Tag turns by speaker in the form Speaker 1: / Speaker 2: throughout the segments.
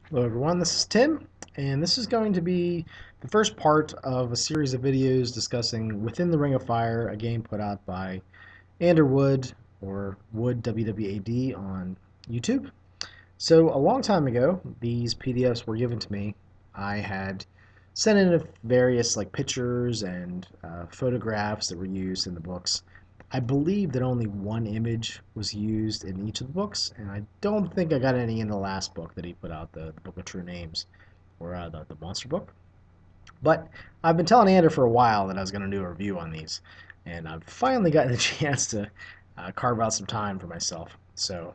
Speaker 1: Hello everyone, this is Tim, and this is going to be the first part of a series of videos discussing Within the Ring of Fire, a game put out by Wood or Wood WWAD on YouTube. So a long time ago, these PDFs were given to me. I had sent in various pictures and photographs that were used in the books. I believe that only one image was used in each of the books, and I don't think I got any in the last book that he put out, the Book of True Names, or the monster book. But I've been telling Ander for a while that I was going to do a review on these, and I've finally gotten a chance to carve out some time for myself. So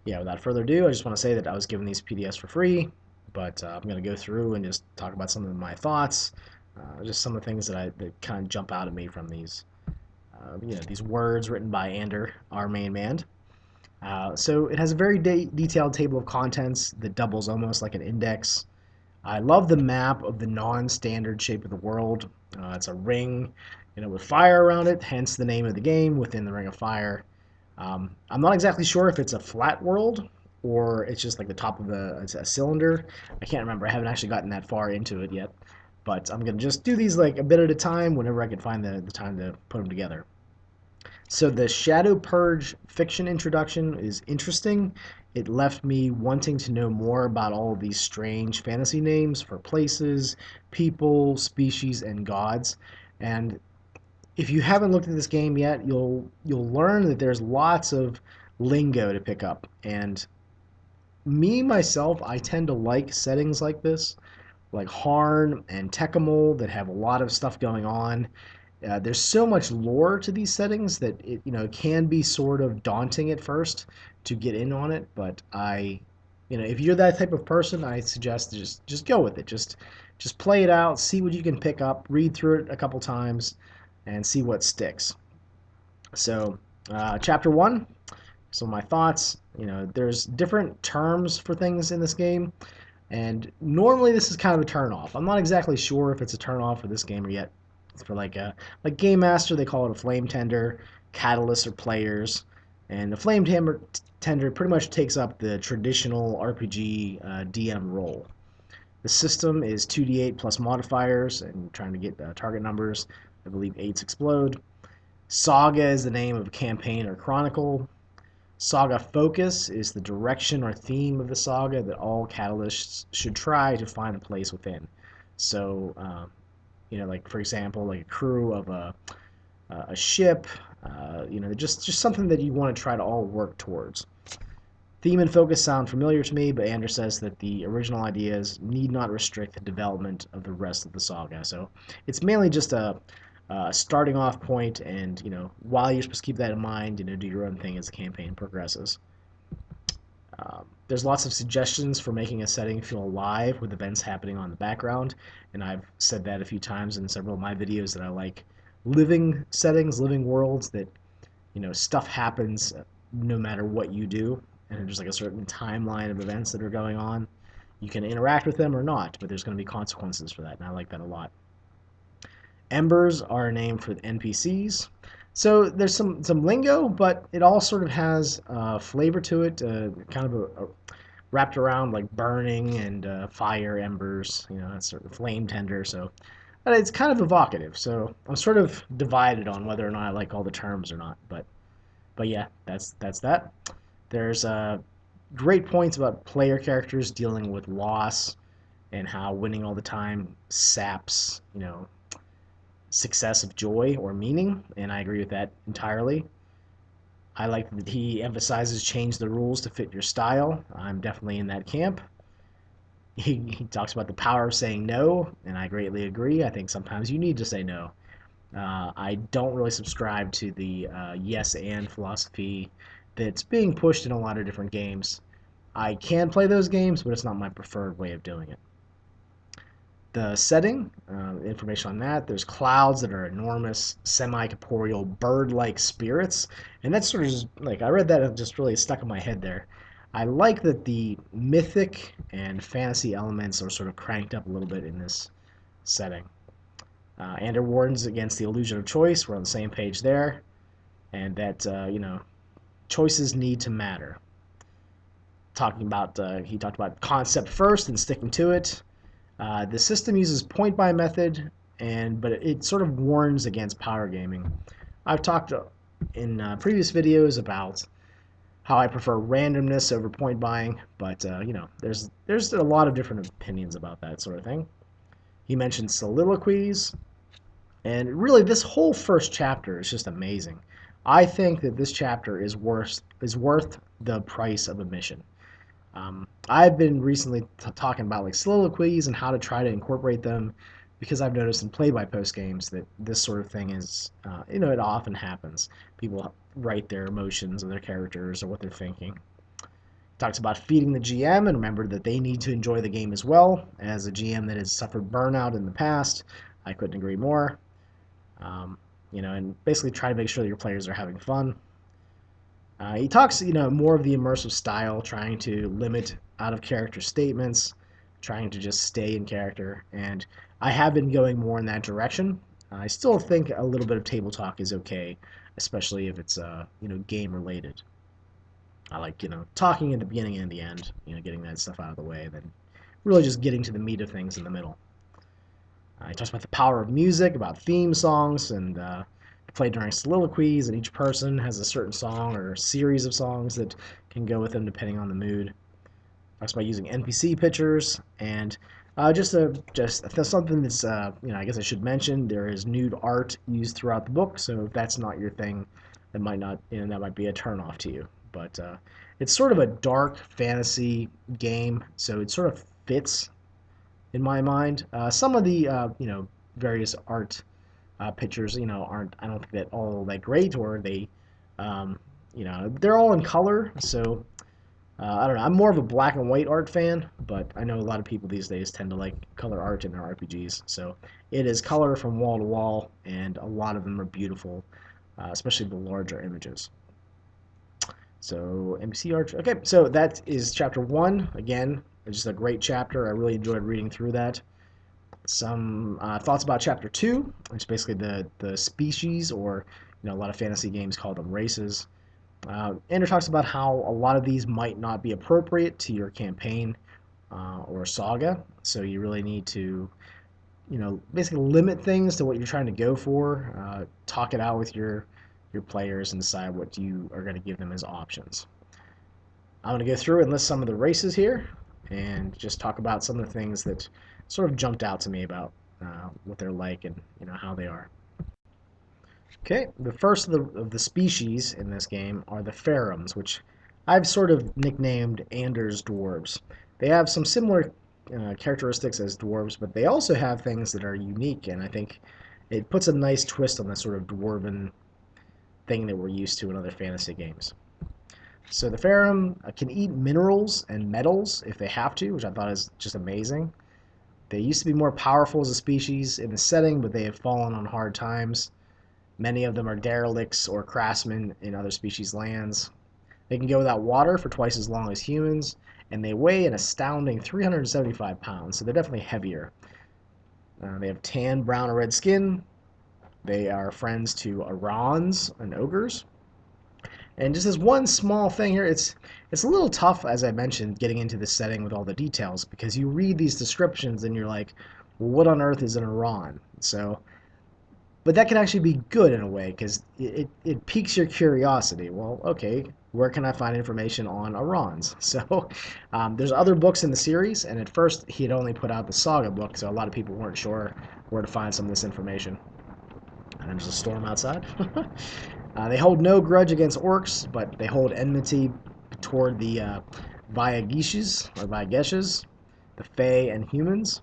Speaker 1: yeah, without further ado, I just want to say that I was given these PDFs for free, but I'm going to go through and just talk about some of my thoughts, just some of the things that kind of jump out at me from these words written by Ander, our main man. So it has a very detailed table of contents that doubles almost like an index. I love the map of the non-standard shape of the world. It's a ring, with fire around it, hence the name of the game, Within the Ring of Fire. I'm not exactly sure if it's a flat world or it's just like the top of a cylinder. I can't remember. I haven't actually gotten that far into it yet. But I'm going to just do these like a bit at a time whenever I can find the time to put them together. So the Shadow Purge fiction introduction is interesting. It left me wanting to know more about all of these strange fantasy names for places, people, species, and gods. And if you haven't looked at this game yet, you'll learn that there's lots of lingo to pick up. And me myself, I tend to like settings like this, like Harn and Tekkamul that have a lot of stuff going on. There's so much lore to these settings that it can be sort of daunting at first to get in on it. But if you're that type of person, I suggest just go with it. Just play it out, see what you can pick up, read through it a couple times, and see what sticks. So, chapter one. So my thoughts. There's different terms for things in this game, and normally this is kind of a turn off. I'm not exactly sure if it's a turn off for this game or yet. For like Game Master, they call it a flame tender. Catalysts are players, and the flame tender pretty much takes up the traditional RPG DM role. The system is 2d8 plus modifiers, and trying to get target numbers. I believe eights explode. Saga is the name of a campaign or chronicle. Saga focus is the direction or theme of the saga that all catalysts should try to find a place within. So, like for example, like a crew of a ship, just something that you want to try to all work towards. Theme and focus sound familiar to me, but Anders says that the original ideas need not restrict the development of the rest of the saga. So it's mainly just a starting off point, and while you're supposed to keep that in mind, do your own thing as the campaign progresses. There's lots of suggestions for making a setting feel alive with events happening on the background, and I've said that a few times in several of my videos that I like living settings, living worlds that stuff happens no matter what you do, and there's like a certain timeline of events that are going on. You can interact with them or not, but there's going to be consequences for that, and I like that a lot. Embers are a name for NPCs. So there's some lingo, but it all sort of has flavor to it, kind of wrapped around like burning and fire embers. That's sort of flame tender. So it's kind of evocative. So I'm sort of divided on whether or not I like all the terms or not. But yeah, that's that. There's great points about player characters dealing with loss and how winning all the time saps success of joy or meaning, and I agree with that entirely. I like that he emphasizes change the rules to fit your style. I'm definitely in that camp. He talks about the power of saying no, and I greatly agree. I think sometimes you need to say no. I don't really subscribe to the yes and philosophy that's being pushed in a lot of different games. I can play those games, but it's not my preferred way of doing it. The setting, information on that. There's clouds that are enormous, semi-corporeal, bird-like spirits, and that's sort of just, like I read that and just really stuck in my head there. I like that the mythic and fantasy elements are sort of cranked up a little bit in this setting. Ander warns against the illusion of choice. We're on the same page there, and that choices need to matter. he talked about concept first and sticking to it. The system uses point buy method, but it sort of warns against power gaming. I've talked in previous videos about how I prefer randomness over point buying, but there's a lot of different opinions about that sort of thing. He mentioned soliloquies, and really this whole first chapter is just amazing. I think that this chapter is worth the price of admission. I've been recently talking about like soliloquies and how to try to incorporate them because I've noticed in play-by-post games that this sort of thing is, it often happens. People write their emotions of their characters or what they're thinking. Talks about feeding the GM and remember that they need to enjoy the game as well. As a GM that has suffered burnout in the past, I couldn't agree more. And basically try to make sure that your players are having fun. He talks, more of the immersive style, trying to limit out of character statements, trying to just stay in character, and I have been going more in that direction. I still think a little bit of table talk is okay, especially if it's game related. I like talking at the beginning and the end, getting that stuff out of the way, and then really just getting to the meat of things in the middle. He talks about the power of music, about theme songs, and play during soliloquies, and each person has a certain song or a series of songs that can go with them depending on the mood. Talks about using NPC pictures, and just something that's I guess I should mention. There is nude art used throughout the book, so if that's not your thing, that might not that might be a turnoff to you. But it's sort of a dark fantasy game, so it sort of fits in my mind. Some of the various art pictures aren't, I don't think, that all that great, or um, they're all in color. So I don't know. I'm more of a black and white art fan, but I know a lot of people these days tend to like color art in their RPGs. So it is color from wall to wall, and a lot of them are beautiful, especially the larger images. So NPC art. Okay, so that is chapter one. Again, just a great chapter. I really enjoyed reading through that. Some thoughts about chapter two, which is basically the species, or a lot of fantasy games call them races. Andrew talks about how a lot of these might not be appropriate to your campaign or saga, so you really need to, basically limit things to what you're trying to go for. Talk it out with your players and decide what you are going to give them as options. I'm going to go through and list some of the races here, and just talk about some of the things that sort of jumped out to me about what they're like and how they are. Okay, the first of the species in this game are the Ferums, which I've sort of nicknamed Anders dwarves. They have some similar characteristics as dwarves, but they also have things that are unique, and I think it puts a nice twist on the sort of dwarven thing that we're used to in other fantasy games. So the Ferum can eat minerals and metals if they have to, which I thought is just amazing. They used to be more powerful as a species in the setting, but they have fallen on hard times. Many of them are derelicts or craftsmen in other species' lands. They can go without water for twice as long as humans, and they weigh an astounding 375 pounds, so they're definitely heavier. They have tan, brown, or red skin. They are friends to Arons and ogres. And just as one small thing here, it's a little tough, as I mentioned, getting into this setting with all the details, because you read these descriptions and you're like, well, what on earth is an Aron? So, but that can actually be good in a way, because it piques your curiosity. Well, okay, where can I find information on Arons? So there's other books in the series, and at first he had only put out the Saga book, so a lot of people weren't sure where to find some of this information. And there's a storm outside. They hold no grudge against orcs, but they hold enmity toward the Vyagishes, or Vyageshes, the Fey, and humans.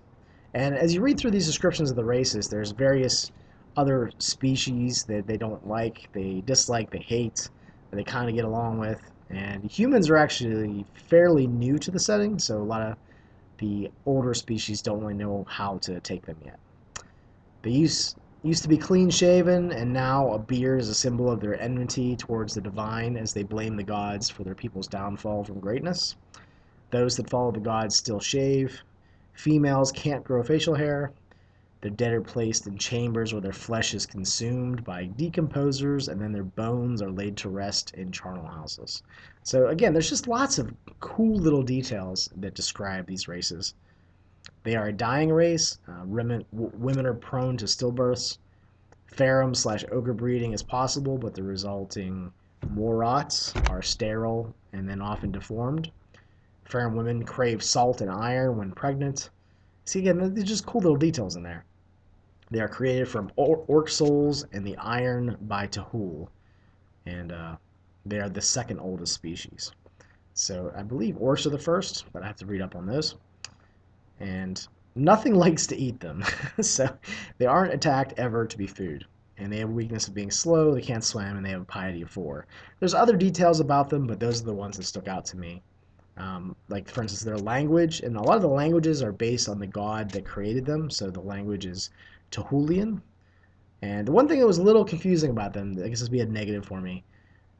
Speaker 1: And as you read through these descriptions of the races, there's various other species that they don't like, they dislike, they hate, that they kind of get along with. And humans are actually fairly new to the setting, so a lot of the older species don't really know how to take them yet. They used to be clean shaven, and now a beard is a symbol of their enmity towards the divine, as they blame the gods for their people's downfall from greatness. Those that follow the gods still shave. Females can't grow facial hair. Their dead are placed in chambers where their flesh is consumed by decomposers, and then their bones are laid to rest in charnel houses. So again, there's just lots of cool little details that describe these races. They are a dying race. Women are prone to stillbirths. Ferrum/ogre breeding is possible, but the resulting Morats are sterile and then often deformed. Ferrum women crave salt and iron when pregnant. See, again, there's just cool little details in there. They are created from orc souls and the iron by Tahul, and they are the second oldest species. So I believe orcs are the first, but I have to read up on those. And nothing likes to eat them, so they aren't attacked ever to be food. And they have a weakness of being slow, they can't swim, and they have a piety of 4. There's other details about them, but those are the ones that stuck out to me. Like, for instance, their language, and a lot of the languages are based on the god that created them, so the language is Tahulian. And the one thing that was a little confusing about them, I guess this would be a negative for me,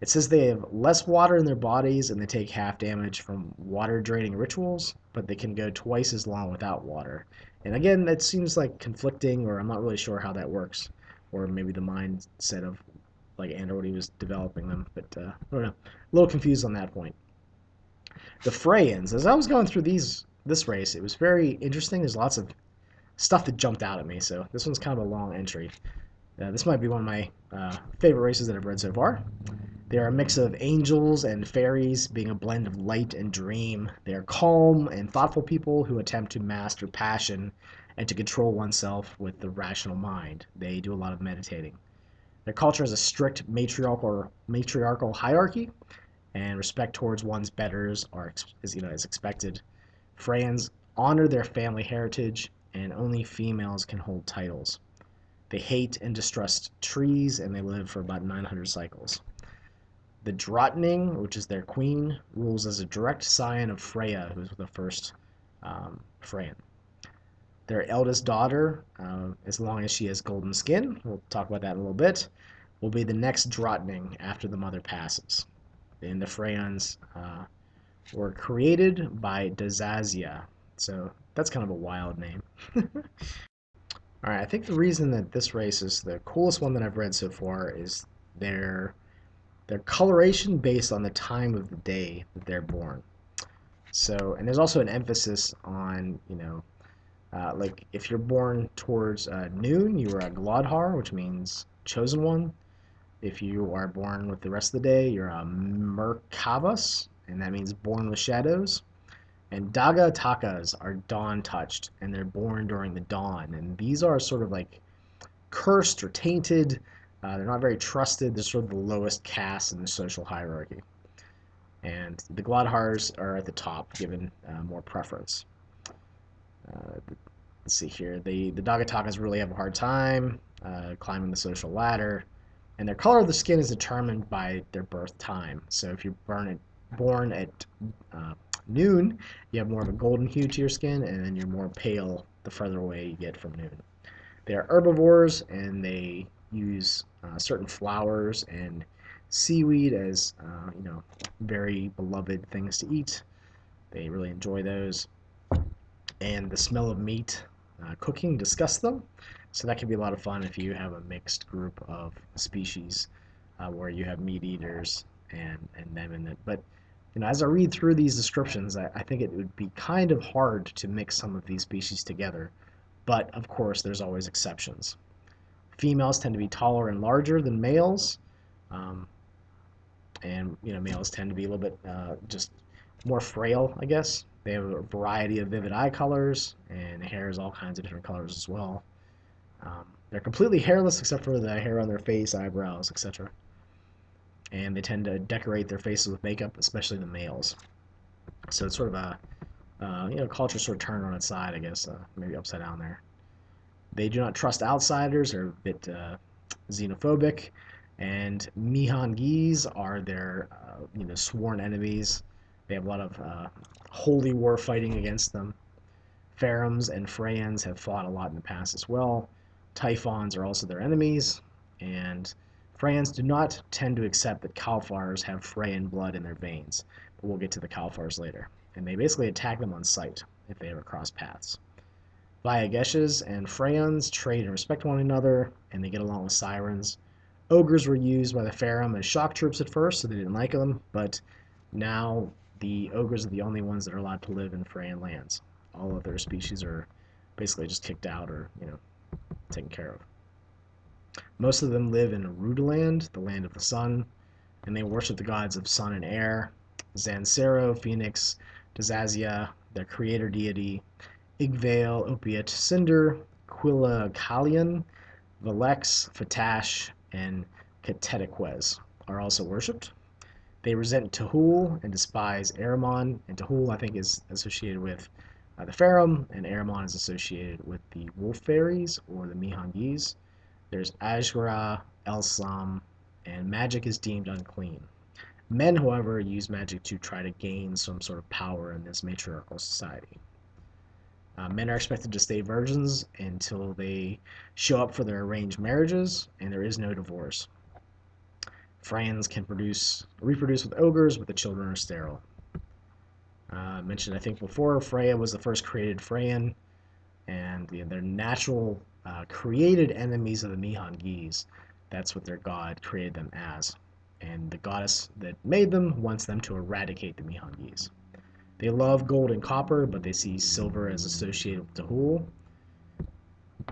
Speaker 1: it says they have less water in their bodies and they take half damage from water draining rituals, but they can go twice as long without water. And again, that seems like conflicting, or I'm not really sure how that works, or maybe the mindset of like Andor when he was developing them. But I don't know, a little confused on that point. The Freyans, as I was going through this race, it was very interesting. There's lots of stuff that jumped out at me, so this one's kind of a long entry. This might be one of my favorite races that I've read so far. They are a mix of angels and fairies, being a blend of light and dream. They are calm and thoughtful people who attempt to master passion and to control oneself with the rational mind. They do a lot of meditating. Their culture has a strict matriarchal hierarchy, and respect towards one's betters is expected. Freyans honor their family heritage, and only females can hold titles. They hate and distrust trees, and they live for about 900 cycles. The Drottning, which is their queen, rules as a direct scion of Freya, who's the first Freyan. Their eldest daughter, as long as she has golden skin, we'll talk about that in a little bit, will be the next Drottning after the mother passes. And the Freyans were created by Dazazia, so that's kind of a wild name. All right, I think the reason that this race is the coolest one that I've read so far is their coloration based on the time of the day that they're born. So, and there's also an emphasis on, like if you're born towards noon, you are a Glodhar, which means chosen one. If you are born with the rest of the day, you're a Merkavas, and that means born with shadows. And Daga Takas are dawn touched, and they're born during the dawn. And these are sort of like cursed or tainted. They're not very trusted. They're sort of the lowest caste in the social hierarchy. And the Glodhars are at the top, given more preference. Let's see here. The Dagatakas really have a hard time climbing the social ladder. And their color of the skin is determined by their birth time. So if you're born at noon, you have more of a golden hue to your skin, and then you're more pale the further away you get from noon. They are herbivores, and they use certain flowers and seaweed as very beloved things to eat. They really enjoy those, and the smell of meat cooking disgusts them. So that can be a lot of fun if you have a mixed group of species where you have meat eaters and them in it. But as I read through these descriptions, I think it would be kind of hard to mix some of these species together. But of course, there's always exceptions. Females tend to be taller and larger than males, and males tend to be a little bit just more frail, I guess. They have a variety of vivid eye colors, and the hair is all kinds of different colors as well. They're completely hairless except for the hair on their face, eyebrows, etc. And they tend to decorate their faces with makeup, especially the males. So it's sort of a culture sort of turned on its side, I guess, maybe upside down there. They do not trust outsiders, they're a bit xenophobic, and Mihangis are their sworn enemies. They have a lot of holy war fighting against them. Ferrums and Freyans have fought a lot in the past as well. Typhons are also their enemies, and Freyans do not tend to accept that Kalfars have Freyan blood in their veins, but we'll get to the Kalfars later. And they basically attack them on sight if they ever cross paths. Vayageshes and Freyans trade and respect one another, and they get along with sirens. Ogres were used by the Farum as shock troops at first, so they didn't like them, but now the ogres are the only ones that are allowed to live in Freyan lands. All other species are basically just kicked out or, taken care of. Most of them live in Rudaland, the land of the sun, and they worship the gods of sun and air, Zansero, Phoenix, Dazazia, their creator deity, Igvale, Opiate, Cinder, Quilla Kalian, Valex, Fatash, and Ketetequez are also worshipped. They resent Tahul and despise Aramon, and Tahul, I think, is associated with the Farum, and Aramon is associated with the Wolf Fairies or the Mihangis. There's Ashgra, Elsam, and magic is deemed unclean. Men, however, use magic to try to gain some sort of power in this matriarchal society. Men are expected to stay virgins until they show up for their arranged marriages, and there is no divorce. Freyans can reproduce with ogres, but the children are sterile. Mentioned, I think, before, Freya was the first created Freyan, and they're natural created enemies of the Mihangis. That's what their god created them as. And the goddess that made them wants them to eradicate the Mihangis. They love gold and copper, but they see silver as associated with Tahul.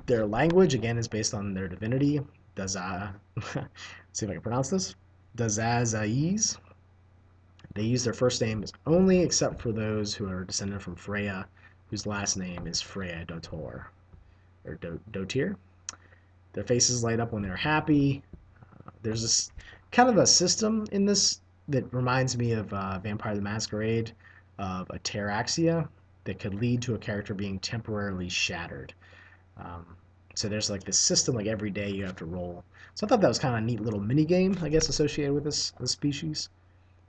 Speaker 1: Their language, again, is based on their divinity. Daza, see if I can pronounce this. Dazazais. They use their first names only, except for those who are descended from Freya, whose last name is Freya Dotor, or Dotir. Their faces light up when they're happy. There's this kind of a system in this that reminds me of Vampire the Masquerade, of ataraxia, that could lead to a character being temporarily shattered. Um, so there's like this system, like every day you have to roll. So I thought that was kind of a neat little mini game, I guess, associated with this species.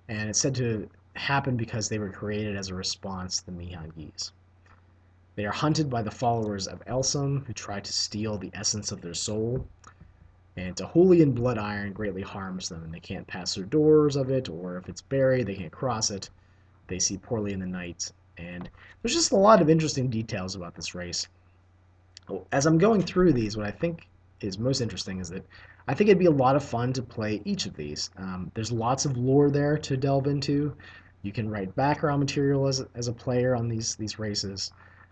Speaker 1: And it's said to happen because they were created as a response to the Mihangis. They are hunted by the followers of Elsam, who try to steal the essence of their soul. And Tahulian blood iron greatly harms them, and they can't pass through doors of it, or if it's buried, they can't cross it. They see poorly in the night. And there's just a lot of interesting details about this race. As I'm going through these, what I think is most interesting is that I think it'd be a lot of fun to play each of these. There's lots of lore there to delve into. You can write background material as a player on these races.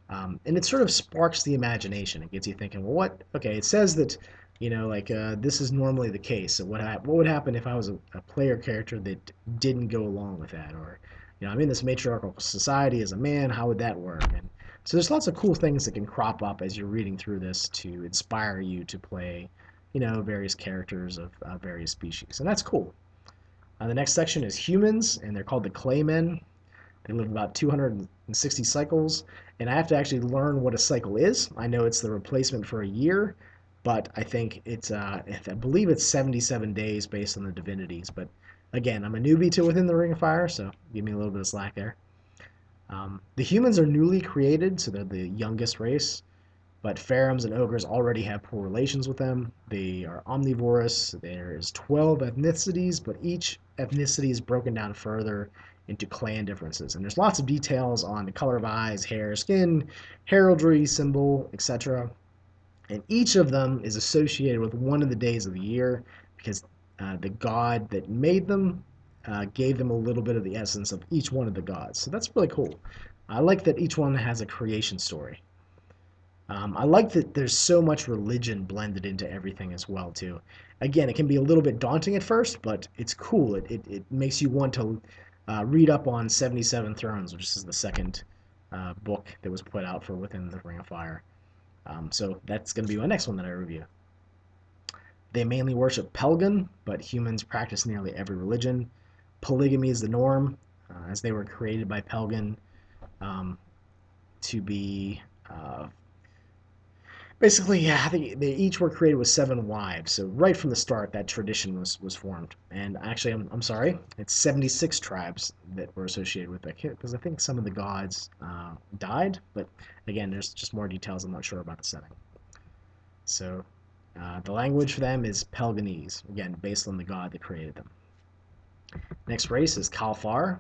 Speaker 1: And it sort of sparks the imagination. It gets you thinking, well, okay, it says that, this is normally the case. So what would happen if I was a player character that didn't go along with that? Or, I'm in this matriarchal society as a man, how would that work? And so there's lots of cool things that can crop up as you're reading through this to inspire you to play, various characters of various species. And that's cool. The next section is humans, and they're called the Claymen. They live about 260 cycles, and I have to actually learn what a cycle is. I know it's the replacement for a year, but I think I believe it's 77 days based on the divinities. But again, I'm a newbie to Within the Ring of Fire, so give me a little bit of slack there. The humans are newly created, so they're the youngest race, but Ferums and Ogres already have poor relations with them. They are omnivorous. There's 12 ethnicities, but each ethnicity is broken down further into clan differences. And there's lots of details on the color of eyes, hair, skin, heraldry, symbol, etc. And each of them is associated with one of the days of the year because the god that made them gave them a little bit of the essence of each one of the gods. So that's really cool. I like that each one has a creation story. I like that there's so much religion blended into everything as well too. Again, it can be a little bit daunting at first, but it's cool. It makes you want to read up on 77 Thrones, which is the second book that was put out for Within the Ring of Fire. So that's going to be my next one that I review. They mainly worship Pelgan, but humans practice nearly every religion. Polygamy is the norm, as they were created by Pelgan to be basically, yeah, they each were created with 7 wives. So right from the start, that tradition was formed. And actually, I'm sorry, it's 76 tribes that were associated with that because I think some of the gods died. But again, there's just more details. I'm not sure about the setting. So the language for them is Pelganese, again, based on the god that created them. Next race is Kalfar.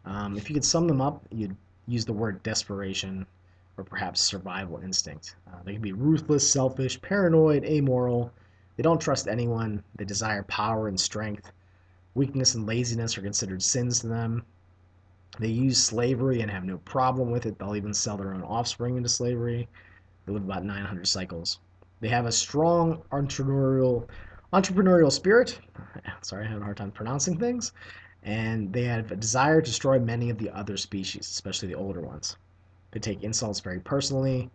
Speaker 1: If you could sum them up, you'd use the word desperation. or perhaps survival instinct. They can be ruthless, selfish, paranoid, amoral. They don't trust anyone. They desire power and strength. Weakness and laziness are considered sins to them. They use slavery and have no problem with it. They'll even sell their own offspring into slavery. They live about 900 cycles. They have a strong entrepreneurial spirit. Sorry, I have a hard time pronouncing things. And they have a desire to destroy many of the other species, especially the older ones. They take insults very personally,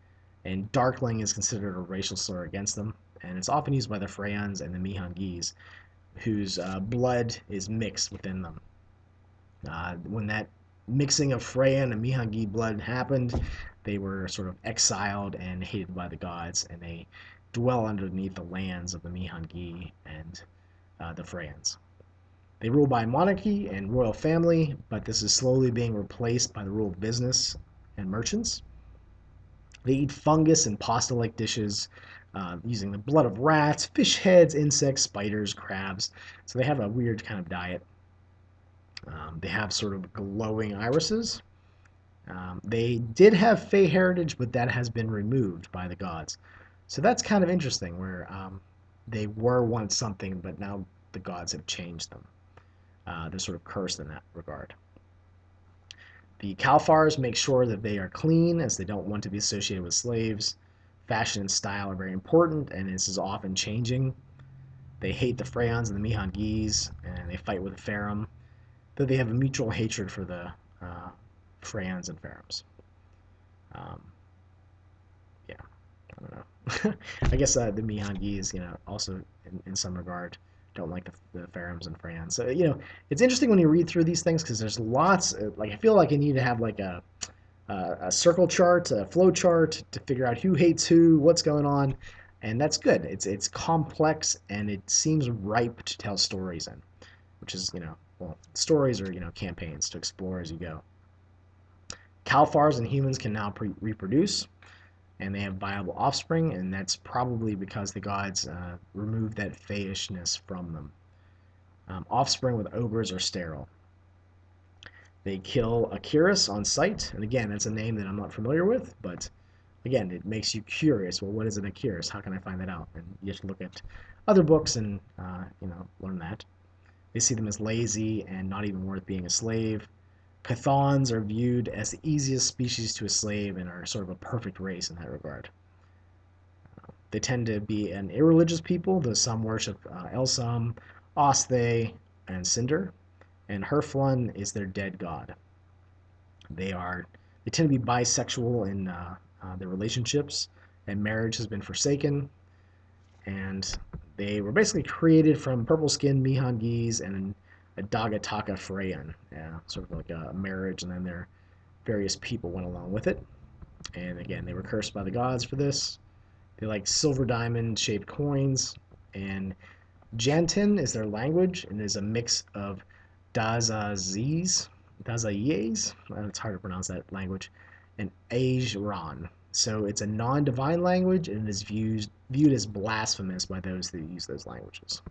Speaker 1: and Darkling is considered a racial slur against them. And it's often used by the Freyans and the Mihangis, whose blood is mixed within them. When that mixing of Freya and Mihangi blood happened, they were sort of exiled and hated by the gods, and they dwell underneath the lands of the Mihangi and the Freyans. They rule by monarchy and royal family, but this is slowly being replaced by the rule of business and merchants. They eat fungus and pasta-like dishes, using the blood of rats, fish heads, insects, spiders, crabs. So they have a weird kind of diet. They have sort of glowing irises. They did have Fey heritage, but that has been removed by the gods. So that's kind of interesting, where they were once something, but now the gods have changed them. They're sort of cursed in that regard. The Kalfars make sure that they are clean, as they don't want to be associated with slaves. Fashion and style are very important, and this is often changing. They hate the Freyans and the Mihangis, and they fight with the Farum, though they have a mutual hatred for the Freyans and Farums. Um, yeah, I don't know. I guess the Mihangis, also in some regard, don't like the Farums and Freyans. So it's interesting when you read through these things because there's lots. Like I feel like I need to have like a circle chart, a flow chart to figure out who hates who, what's going on, and that's good. It's complex and it seems ripe to tell stories in, which is well, stories are campaigns to explore as you go. Kalfars and humans can now reproduce, and they have viable offspring, and that's probably because the gods removed that feyishness from them. Offspring with ogres are sterile. They kill Akiris on sight, and again, that's a name that I'm not familiar with, but again, it makes you curious. Well, what is an Akiris? How can I find that out? And you have to look at other books and learn that. They see them as lazy and not even worth being a slave. Chthons are viewed as the easiest species to enslave and are sort of a perfect race in that regard. They tend to be an irreligious people, though some worship Elsam, Osthe, and Cinder, and Herflun is their dead god. They tend to be bisexual in their relationships, and marriage has been forsaken. And they were basically created from purple-skinned Mihangis and a Dagataka Freyan, sort of like a marriage, and then their various people went along with it. And again, they were cursed by the gods for this. They like silver diamond-shaped coins, and Jantin is their language, and is a mix of Dazayes, it's hard to pronounce that language, and Ajran. So it's a non-divine language, and it is viewed as blasphemous by those that use those languages.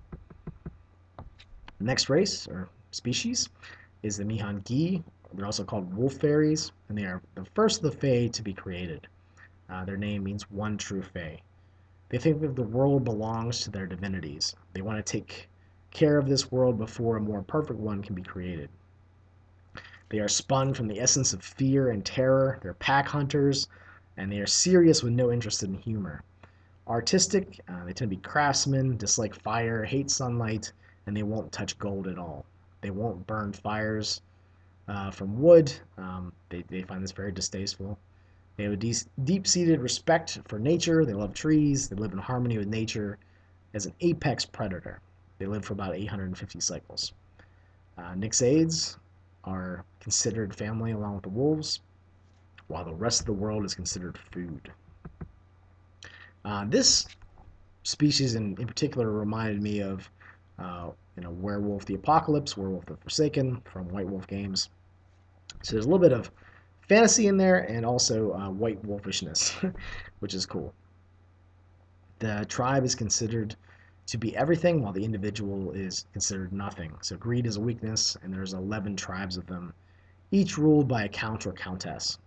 Speaker 1: The next race, or species, is the Mihangi. They're also called wolf fairies, and they are the first of the Fey to be created. Their name means one true Fey. They think that the world belongs to their divinities. They want to take care of this world before a more perfect one can be created. They are spun from the essence of fear and terror. They're pack hunters, and they are serious with no interest in humor. Artistic, they tend to be craftsmen, dislike fire, hate sunlight, and they won't touch gold at all. They won't burn fires from wood. They find this very distasteful. They have a deep-seated respect for nature. They love trees. They live in harmony with nature as an apex predator. They live for about 850 cycles. Nixades are considered family along with the wolves, while the rest of the world is considered food. This species in particular reminded me of Werewolf the Apocalypse, Werewolf the Forsaken from White Wolf games. So there's a little bit of fantasy in there and also white wolfishness, which is cool. The tribe is considered to be everything, while the individual is considered nothing. So greed is a weakness, and there's 11 tribes of them, each ruled by a count or countess.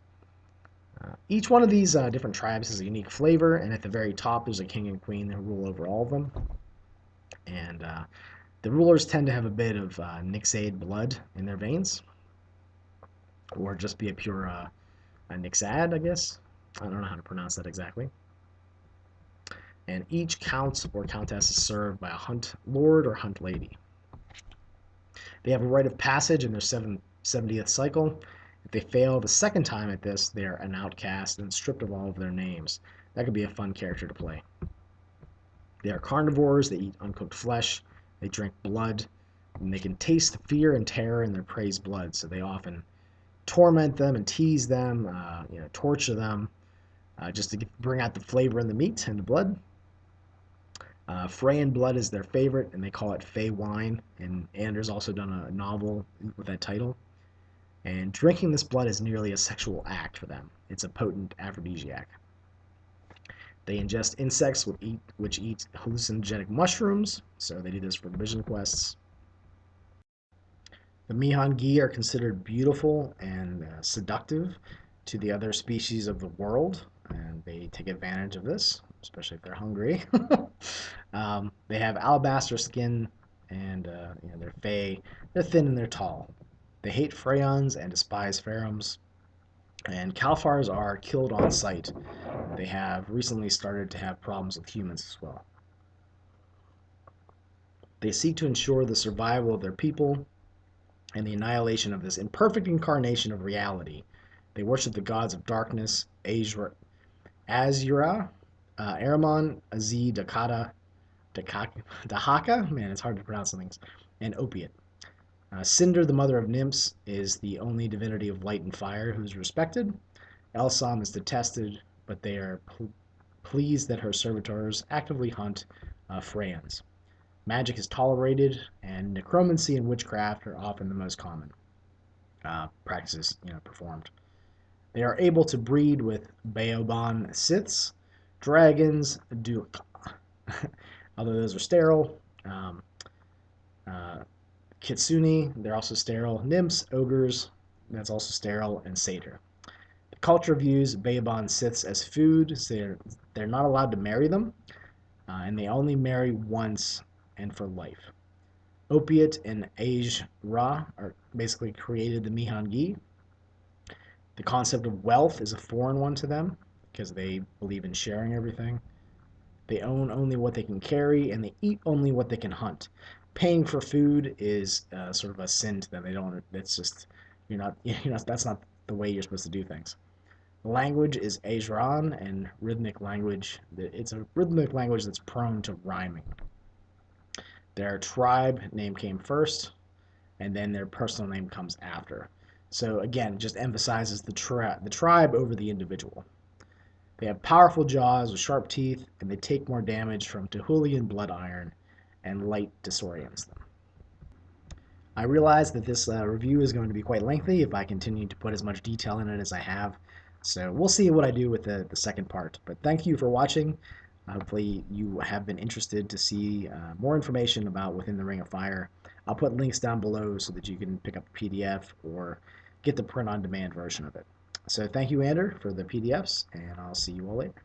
Speaker 1: Each one of these different tribes has a unique flavor, and at the very top there's a king and queen that rule over all of them. And the rulers tend to have a bit of Nixade blood in their veins, or just be a pure a Nixad, I guess. I don't know how to pronounce that exactly. And each count or countess is served by a hunt lord or hunt lady. They have a rite of passage in their 70th cycle. If they fail the second time at this, they're an outcast and stripped of all of their names. That could be a fun character to play. They are carnivores. They eat uncooked flesh. They drink blood. And they can taste fear and terror in their prey's blood, so they often torment them and tease them, torture them, just to bring out the flavor in the meat and the blood. Freyan blood is their favorite, and they call it Fey Wine. And Anders also done a novel with that title. And drinking this blood is nearly a sexual act for them. It's a potent aphrodisiac. They ingest insects which eat hallucinogenic mushrooms, so they do this for vision quests. The Mihangi are considered beautiful and seductive to the other species of the world, and they take advantage of this, especially if they're hungry. They have alabaster skin, and they're fey. They're thin and they're tall. They hate Freyons and despise Pharaohs. And Kalfars are killed on sight. They have recently started to have problems with humans as well. They seek to ensure the survival of their people and the annihilation of this imperfect incarnation of reality. They worship the gods of darkness, Azura, Aramon, Azi, Dahaka, man, it's hard to pronounce some things, and Opiate. Cinder, the mother of nymphs, is the only divinity of light and fire who is respected. Elsam is detested, but they are pleased that her servitors actively hunt Freyans. Magic is tolerated, and necromancy and witchcraft are often the most common practices performed. They are able to breed with Baoban Siths, dragons, although those are sterile. Kitsune, they're also sterile. Nymphs, ogres, that's also sterile, and satyr. The culture views Baoban Siths as food, so they're not allowed to marry them, and they only marry once and for life. Opiate and Age Ra are basically created the Mihangi. The concept of wealth is a foreign one to them because they believe in sharing everything. They own only what they can carry, and they eat only what they can hunt. Paying for food is sort of a sin to them. They don't. It's just That's not the way you're supposed to do things. The language is Ajran and rhythmic language. It's a rhythmic language that's prone to rhyming. Their tribe name came first, and then their personal name comes after. So again, it just emphasizes the tribe over the individual. They have powerful jaws with sharp teeth, and they take more damage from Tehulian blood iron, and light disorients them. I realize that this review is going to be quite lengthy if I continue to put as much detail in it as I have. So we'll see what I do with the second part. But thank you for watching. Hopefully you have been interested to see more information about Within the Ring of Fire. I'll put links down below so that you can pick up a PDF or get the print-on-demand version of it. So thank you, Ander, for the PDFs, and I'll see you all later.